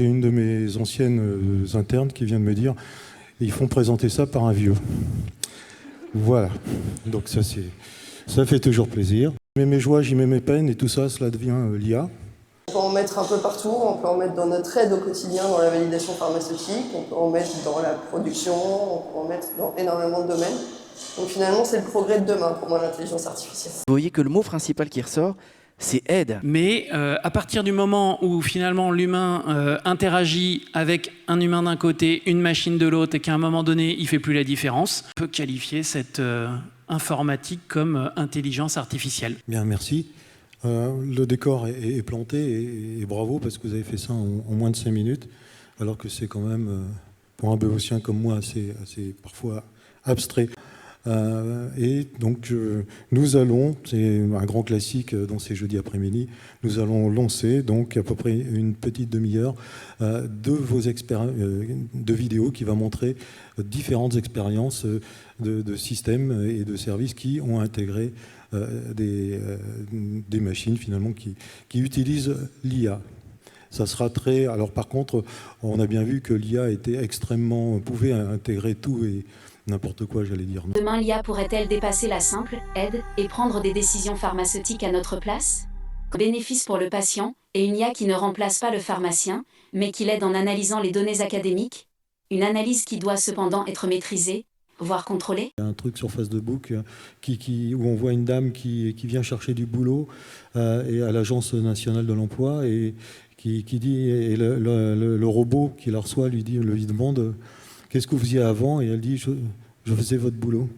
j'ai une de mes anciennes internes qui vient de me dire ils font présenter ça par un vieux. Voilà. Donc ça fait toujours plaisir. J'y mets mes joies, j'y mets mes peines et tout ça, cela devient l'IA. On peut en mettre un peu partout, on peut en mettre dans notre aide au quotidien, dans la validation pharmaceutique, on peut en mettre dans la production, on peut en mettre dans énormément de domaines. Donc finalement, c'est le progrès de demain pour moi, l'intelligence artificielle. Vous voyez que le mot principal qui ressort, c'est aide. Mais à partir du moment où finalement l'humain interagit avec un humain d'un côté, une machine de l'autre, et qu'à un moment donné, il ne fait plus la différence, on peut qualifier cette informatique comme intelligence artificielle. Bien, merci. Le décor est planté et bravo parce que vous avez fait ça en moins de 5 minutes, alors que c'est quand même, pour un béotien comme moi, assez parfois abstrait. Et donc nous allons, c'est un grand classique dans ces jeudis après-midi, nous allons lancer donc à peu près une petite demi-heure de vidéos qui va montrer différentes expériences de systèmes et de services qui ont intégré des machines finalement qui utilisent l'IA. Ça sera très. Alors par contre, on a bien vu que l'IA pouvait intégrer tout et n'importe quoi, j'allais dire. Demain, l'IA pourrait-elle dépasser la simple aide et prendre des décisions pharmaceutiques à notre place? Bénéfice pour le patient et une IA qui ne remplace pas le pharmacien, mais qui l'aide en analysant les données académiques. Une analyse qui doit cependant être maîtrisée, voire contrôlée. Il y a un truc sur Facebook où on voit une dame qui vient chercher du boulot et à l'Agence nationale de l'emploi et qui dit, et le robot qui la reçoit lui demande qu'est-ce que vous faisiez avant, et elle dit je faisais votre boulot.